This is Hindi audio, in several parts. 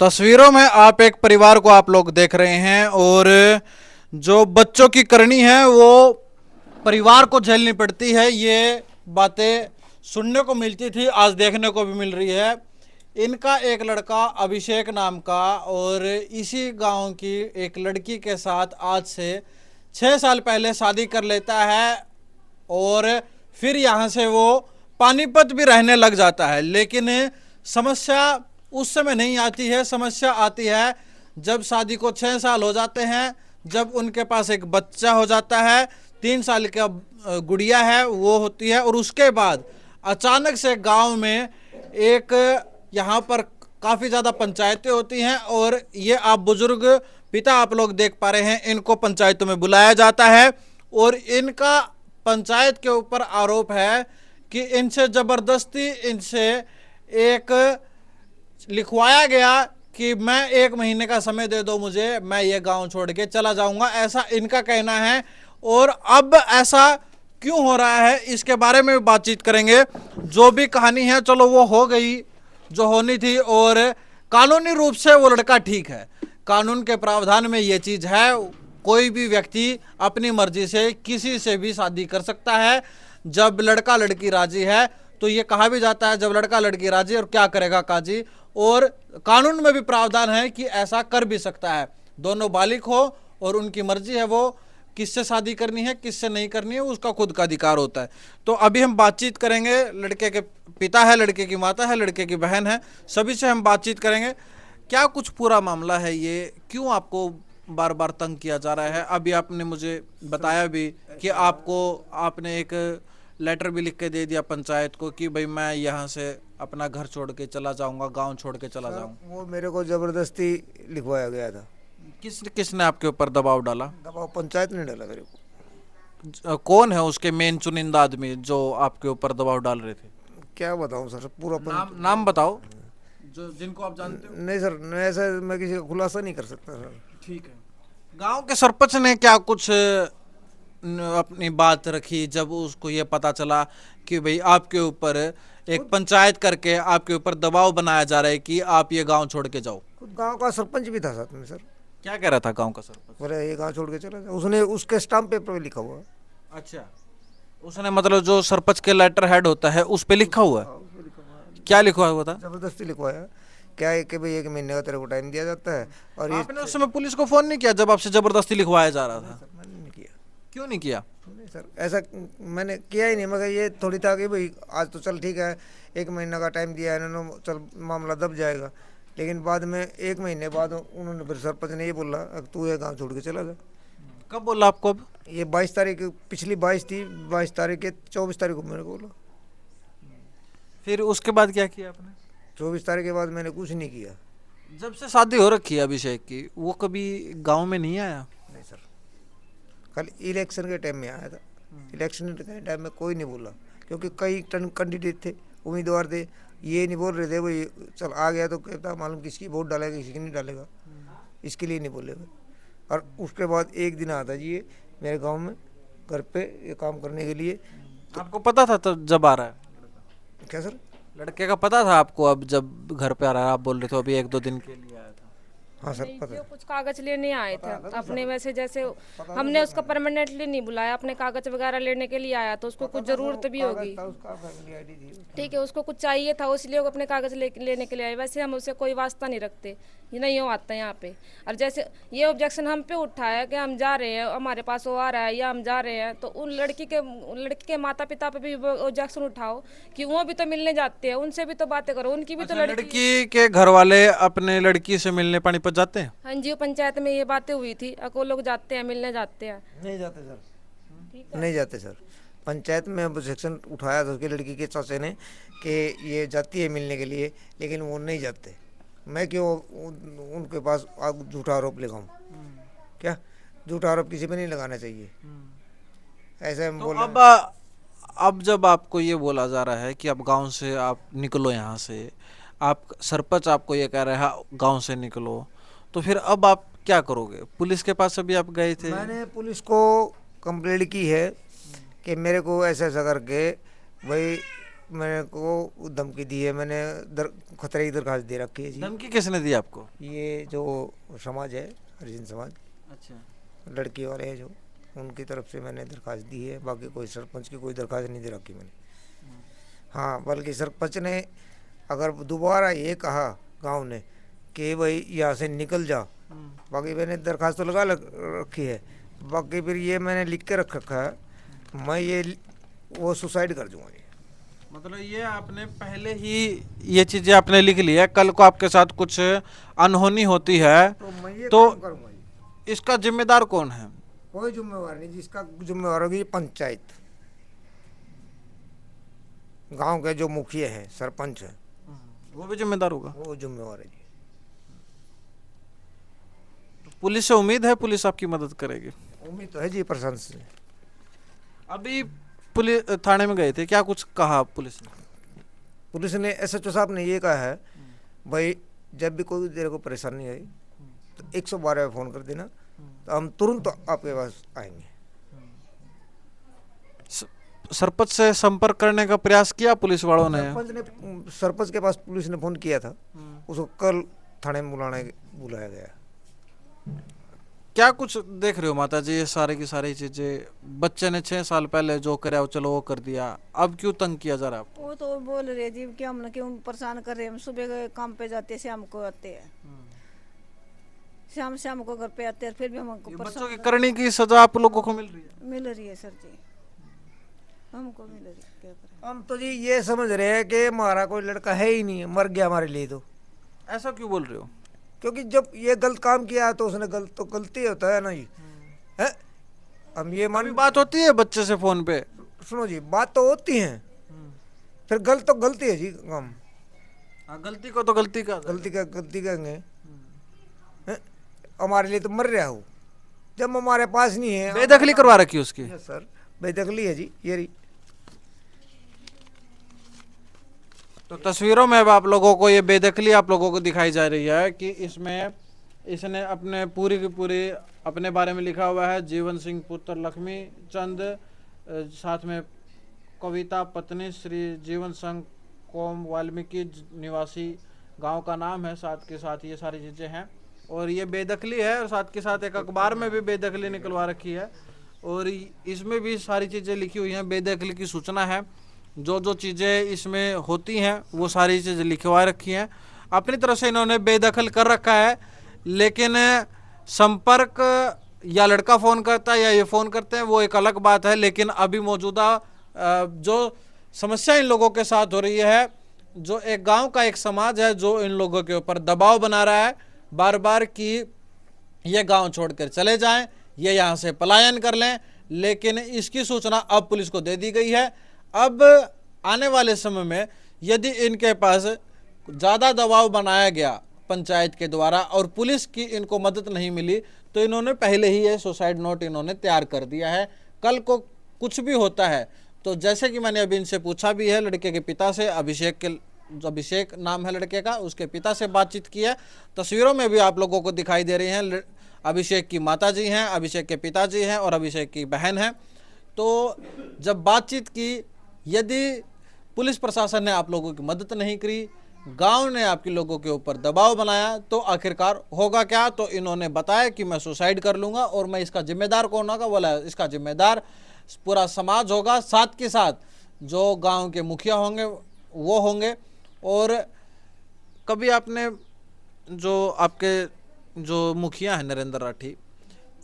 तस्वीरों में आप एक परिवार को आप लोग देख रहे हैं और जो बच्चों की करनी है वो परिवार को झेलनी पड़ती है। ये बातें सुनने को मिलती थी, आज देखने को भी मिल रही है। इनका एक लड़का अभिषेक नाम का और इसी गांव की एक लड़की के साथ आज से 6 साल पहले शादी कर लेता है और फिर यहाँ से वो पानीपत भी रहने लग जाता है। लेकिन समस्या उस समय नहीं आती है, समस्या आती है जब शादी को 6 साल हो जाते हैं, जब उनके पास एक बच्चा हो जाता है, 3 साल का गुड़िया है वो होती है। और उसके बाद अचानक से गांव में एक यहाँ पर काफ़ी ज़्यादा पंचायतें होती हैं और ये आप बुजुर्ग पिता आप लोग देख पा रहे हैं, इनको पंचायतों में बुलाया जाता है और इनका पंचायत के ऊपर आरोप है कि इनसे ज़बरदस्ती इनसे एक लिखवाया गया कि मैं 1 महीने का समय दे दो मुझे, मैं ये गांव छोड़ के चला जाऊंगा, ऐसा इनका कहना है। और अब ऐसा क्यों हो रहा है इसके बारे में बातचीत करेंगे। जो भी कहानी है चलो वो हो गई जो होनी थी और कानूनी रूप से वो लड़का ठीक है, कानून के प्रावधान में ये चीज़ है, कोई भी व्यक्ति अपनी मर्जी से किसी से भी शादी कर सकता है जब लड़का लड़की राजी है। तो ये कहा भी जाता है जब लड़का लड़की राजी और क्या करेगा काजी, और कानून में भी प्रावधान है कि ऐसा कर भी सकता है। दोनों बालिग हो और उनकी मर्जी है वो किससे शादी करनी है किससे नहीं करनी है, उसका खुद का अधिकार होता है। तो अभी हम बातचीत करेंगे, लड़के के पिता है, लड़के की माता है, लड़के की बहन है, सभी से हम बातचीत करेंगे। क्या कुछ पूरा मामला है, ये क्यों आपको बार बार तंग किया जा रहा है? अभी आपने मुझे बताया भी कि आपने एक लेटर भी लिख के दे दिया पंचायत को कि भाई मैं यहाँ से अपना घर छोड़ के चला जाऊंगा, गांव छोड़ के चला जाऊंगा। वो मेरे को जबरदस्ती लिखवाया गया था। किसने आपके ऊपर दबाव डाला? दबाव पंचायत ने डाला मेरे को। कौन है उसके मेन चुनिंदा आदमी जो आपके ऊपर दबाव डाल रहे थे? क्या बताऊं सर, पूरा नाम बताओ जो जिनको आप जानते हो। नहीं सर, नहीं, ऐसा मैं किसी का खुलासा नहीं कर सकता सर। ठीक है। गांव के सरपंच ने क्या कुछ अपनी बात रखी जब उसको ये पता चला कि भाई आपके ऊपर एक पंचायत करके आपके ऊपर दबाव बनाया जा रहा है कि आप ये गांव छोड़ के जाओ? खुद गांव का सरपंच भी था साथ में सर। क्या कह रहा था गांव का सरपंच? बोले ये गांव छोड़ के चला जाओ, उसने उसके स्टाम्प पेपर पे लिखा हुआ है। अच्छा, उसने मतलब जो सरपंच के लेटर हेड होता है उस पे लिखा हुआ है? क्या लिखा हुआ था? जबरदस्ती लिखवाया। क्या है कि भाई 1 महीने का तेरे को टाइम दिया जाता है। और ये आपने उस समय पुलिस को फोन नहीं किया जब आपसे जबरदस्ती लिखवाया जा रहा था? मैंने नहीं किया। क्यों नहीं किया? नहीं सर, ऐसा मैंने किया ही नहीं, मगर ये थोड़ी था कि भाई आज तो चल ठीक है, 1 महीना का टाइम दिया है इन्होंने, चल मामला दब जाएगा। लेकिन बाद में 1 महीने बाद उन्होंने फिर सरपंच ने ये बोला अब तू ये गांव छोड़ के चला जा। कब बोला आपको? अब ये 22 तारीख, पिछली 22 थी, 22 तारीख के 24 तारीख को मेरे को बोला। फिर उसके बाद क्या किया आपने? 24 तारीख के बाद मैंने कुछ नहीं किया। जब से शादी हो रखी है अभिषेक की, वो कभी गांव में नहीं आया? नहीं सर, कल इलेक्शन के टाइम में आया था। इलेक्शन के टाइम में कोई नहीं बोला, क्योंकि कई कैंडिडेट थे, उम्मीदवार थे, ये नहीं बोल रहे थे भाई चल आ गया तो कहता मालूम किसकी वोट डालेगा किसकी नहीं डालेगा, इसके लिए नहीं बोले हुए। और उसके बाद एक दिन आता जी ये मेरे गांव में घर पे ये काम करने के लिए। आपको पता था तब जब आ रहा है? क्या सर? लड़के का पता था आपको अब जब घर पे आ रहा है? आप बोल रहे थे अभी 1-2 दिन के लिए आया था। हाँ सर, नहीं, पता जो है। कुछ कागज लेने आए थे अपने, वैसे जैसे हमने उसका परमानेंटली नहीं बुलाया, अपने कागज वगैरह लेने के लिए आया तो उसको कुछ जरूरत भी होगी। था उसका, फैमिली आईडी थी उसकी। ठीक है, उसको कुछ चाहिए था इसलिए वो अपने कागज लेने के लिए आए। वैसे हम उससे कोई वास्ता नहीं रखते, ये नहीं हो आता यहाँ पे। और जैसे ये ऑब्जेक्शन हम पे उठा है कि हम जा रहे हैं, हमारे पास वो आ रहा है या हम जा रहे हैं, तो उन लड़की के माता पिता पे भी ऑब्जेक्शन उठाओ कि वो भी तो मिलने जाते हैं, उनसे भी तो बातें करो, उनकी भी तो लड़की। लड़की के घर वाले अपने लड़की से मिलने पानीपत जाते हैं? हाँ जी, पंचायत में ये बातें हुई थी, वो लोग जाते हैं, मिलने जाते हैं। नहीं जाते सर, नहीं जाते सर। पंचायत में ऑब्जेक्शन उठाया था उसकी लड़की के चाचे ने कि ये जाती है मिलने के लिए, लेकिन वो नहीं जाते। मैं क्यों उनके पास झूठा आरोप लगाऊं? क्या झूठा आरोप किसी पे नहीं लगाना चाहिए, ऐसे हम तो बोले। अब जब आपको ये बोला जा रहा है कि अब गांव से आप निकलो यहाँ से, आप सरपंच आपको ये कह रहा है गांव से निकलो, तो फिर अब आप क्या करोगे? पुलिस के पास अभी आप गए थे? मैंने पुलिस को कंप्लेंट की है कि मेरे को ऐसा ऐसा करके भाई मेरे को धमकी दी है, मैंने खतरे की दरखास्त दे रखी है जी। धमकी किसने दी आपको? ये जो समाज है, हरिजन समाज, अच्छा, लड़की वाले हैं जो, उनकी तरफ से मैंने दरखास्त दी है। बाकी कोई सरपंच की कोई दरखास्त नहीं दे रखी मैंने। हाँ, बल्कि सरपंच ने अगर दोबारा ये कहा गांव ने कि भाई यहाँ से निकल जा, बाकी मैंने दरखास्त तो रखी है, बाकी फिर ये मैंने लिख के रखा है, मैं ये वो सुसाइड कर दूंगा ये। मतलब ये आपने पहले ही ये चीजें आपने लिख ली है, कल को आपके साथ कुछ अनहोनी होती है तो मैं ये तो काम करूंगा ये। इसका जिम्मेदार कौन है? कोई जिम्मेवार नहीं, जिसका जिम्मेवार होगी पंचायत, गांव के जो मुखिया हैं, सरपंच हैं, वो भी जिम्मेदार होगा। वो जिम्मेवार है जी। पुलिस से उम्मीद है पुलिस आपकी मदद करेगी? उम्मीद तो है जी प्रशासन से। अभी पुलिस थाने में गए थे, क्या कुछ कहा पुलिस ने? पुलिस ने, एसएचओ साहब ने ये कहा है, भाई जब भी कोई तेरे को परेशानी आई तो 112 पे फ़ोन कर देना, तो हम तुरंत आपके पास आएंगे। सरपंच से संपर्क करने का प्रयास किया पुलिस वालों ने? सरपंच के पास पुलिस ने फ़ोन किया था, उसको कल थाने में बुलाया गया। क्या कुछ देख रहे हो माता जी, ये सारे की सारी चीजें बच्चे ने 6 साल पहले जो कराया वो चलो वो कर दिया, अब क्यों तंग किया जा रहा है? वो तो बोल रहे जी कि हम क्यों परेशान कर रहे हैं, हम सुबह के काम पे जाते हैं, शाम को आते हैं, शाम को घर पे आते हैं, फिर भी हमको ये बच्चों परेशान की करने की सजा आप लोगों को मिल रही है? मिल रही है सर जी, हमको मिल रही है, क्या करें। हम तो जी ये समझ रहे हैं कि हमारा कोई लड़का है ही नहीं है, मर गया हमारे लिए। तो ऐसा क्यों बोल रहे हो? क्योंकि जब ये गलत काम किया है तो उसने गलती होता है ना जी, है। हम ये अभी बात होती है बच्चे से फोन पे? सुनो जी, बात तो होती है, फिर गलत तो गलती है जी। हम हाँ, गलती को तो गलती का गलती करेंगे, हैं? हमारे लिए तो मर रहा हो, जब हमारे पास नहीं है। बेदखली करवा रखी उसकी? यस सर, बेदखली है जी ये रही। तो तस्वीरों में अब आप लोगों को ये बेदखली आप लोगों को दिखाई जा रही है कि इसमें इसने अपने पूरी की पूरी अपने बारे में लिखा हुआ है, जीवन सिंह पुत्र लक्ष्मी चंद, साथ में कविता पत्नी श्री जीवन संघ कोम वाल्मीकि निवासी गांव का नाम है, साथ के साथ ये सारी चीज़ें हैं। और ये बेदखली है, और साथ के साथ एक अखबार में भी बेदखली निकलवा रखी है, और इसमें भी सारी चीज़ें लिखी हुई हैं, बेदखली की सूचना है। जो जो चीज़ें इसमें होती हैं वो सारी चीज़ें लिखवा रखी हैं। अपनी तरफ से इन्होंने बेदखल कर रखा है, लेकिन संपर्क या लड़का फ़ोन करता है या ये फ़ोन करते हैं वो एक अलग बात है। लेकिन अभी मौजूदा जो समस्या इन लोगों के साथ हो रही है, जो एक गांव का एक समाज है जो इन लोगों के ऊपर दबाव बना रहा है बार बार कि ये गांव छोड़कर चले जाएं, ये यहाँ से पलायन कर लें, लेकिन इसकी सूचना अब पुलिस को दे दी गई है। अब आने वाले समय में यदि इनके पास ज़्यादा दबाव बनाया गया पंचायत के द्वारा और पुलिस की इनको मदद नहीं मिली, तो इन्होंने पहले ही ये सुसाइड नोट इन्होंने तैयार कर दिया है। कल को कुछ भी होता है तो जैसे कि मैंने अभी इनसे पूछा भी है, लड़के के पिता से, अभिषेक नाम है लड़के का, उसके पिता से बातचीत की है। तस्वीरों में भी आप लोगों को दिखाई दे रही हैं, अभिषेक की माताजी हैं, अभिषेक के पिताजी हैं और अभिषेक की बहन है। तो जब बातचीत की, यदि पुलिस प्रशासन ने आप लोगों की मदद नहीं करी, गांव ने आपके लोगों के ऊपर दबाव बनाया, तो आखिरकार होगा क्या? तो इन्होंने बताया कि मैं सुसाइड कर लूँगा, और मैं इसका जिम्मेदार कौन होगा? बोला इसका जिम्मेदार पूरा समाज होगा, साथ के साथ जो गांव के मुखिया होंगे वो होंगे। और कभी आपने जो आपके जो मुखिया हैं नरेंद्र राठी,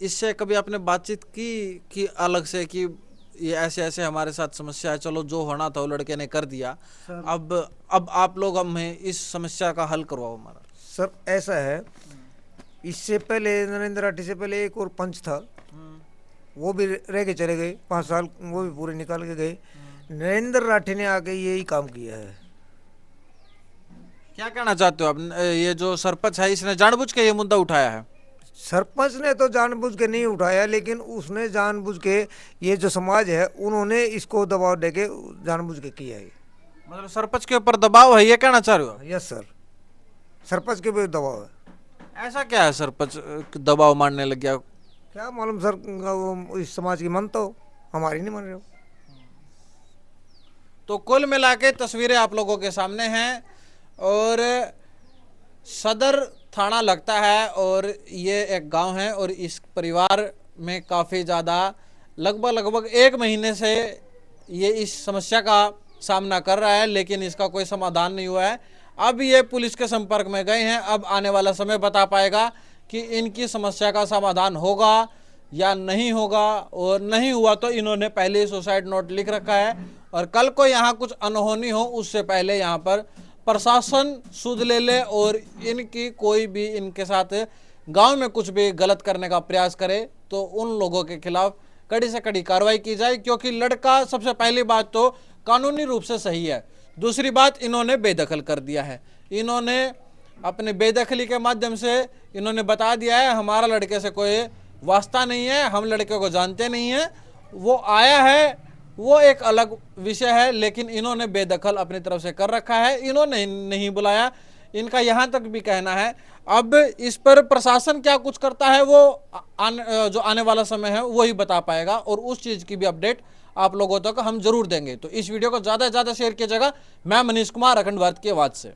इससे कभी आपने बातचीत की कि अलग से कि ये ऐसे ऐसे हमारे साथ समस्या है, चलो जो होना था वो लड़के ने कर दिया, अब आप लोग हमें इस समस्या का हल करवाओ हमारा? सर ऐसा है, इससे पहले नरेंद्र राठी से पहले एक और पंच था, वो भी रह के चले गए 5 साल, वो भी पूरे निकाल के गए। नरेंद्र राठी ने आके यही काम किया है। क्या कहना चाहते हो आप? ये जो सरपंच है इसने जानबूझ के ये मुद्दा उठाया है? सरपंच ने तो जानबूझ के नहीं उठाया, लेकिन उसने जानबूझ के, ये जो समाज है उन्होंने इसको दबाव देके जानबूझ के किया है। मतलब सरपंच के ऊपर दबाव है, ये कहना चाह रहे हो? यस सर, सरपंच के भी दबाव है। ऐसा क्या है सरपंच दबाव मारने लग गया? क्या मालूम सर, इस समाज की मन तो हमारी नहीं मान रहे हो। तो कुल मिला के तस्वीरें आप लोगों के सामने हैं और सदर थाना लगता है और ये एक गांव है और इस परिवार में काफ़ी ज़्यादा लगभग 1 महीने से ये इस समस्या का सामना कर रहा है, लेकिन इसका कोई समाधान नहीं हुआ है। अब ये पुलिस के संपर्क में गए हैं, अब आने वाला समय बता पाएगा कि इनकी समस्या का समाधान होगा या नहीं होगा, और नहीं हुआ तो इन्होंने पहले ही सुसाइड नोट लिख रखा है और कल को यहाँ कुछ अनहोनी हो उससे पहले यहाँ पर प्रशासन सुध ले ले और इनकी कोई भी इनके साथ गांव में कुछ भी गलत करने का प्रयास करे तो उन लोगों के खिलाफ कड़ी से कड़ी कार्रवाई की जाए, क्योंकि लड़का सबसे पहली बात तो कानूनी रूप से सही है, दूसरी बात इन्होंने बेदखल कर दिया है। इन्होंने अपने बेदखली के माध्यम से इन्होंने बता दिया है हमारा लड़के से कोई वास्ता नहीं है, हम लड़के को जानते नहीं हैं, वो आया है वो एक अलग विषय है, लेकिन इन्होंने बेदखल अपनी तरफ से कर रखा है, इन्होंने नहीं बुलाया। इनका यहाँ तक भी कहना है। अब इस पर प्रशासन क्या कुछ करता है वो जो आने वाला समय है वही बता पाएगा और उस चीज़ की भी अपडेट आप लोगों तक हम जरूर देंगे। तो इस वीडियो को ज़्यादा से ज़्यादा शेयर कीजिएगा। मैं मनीष कुमार, अखंड भारत की आवाज़ से।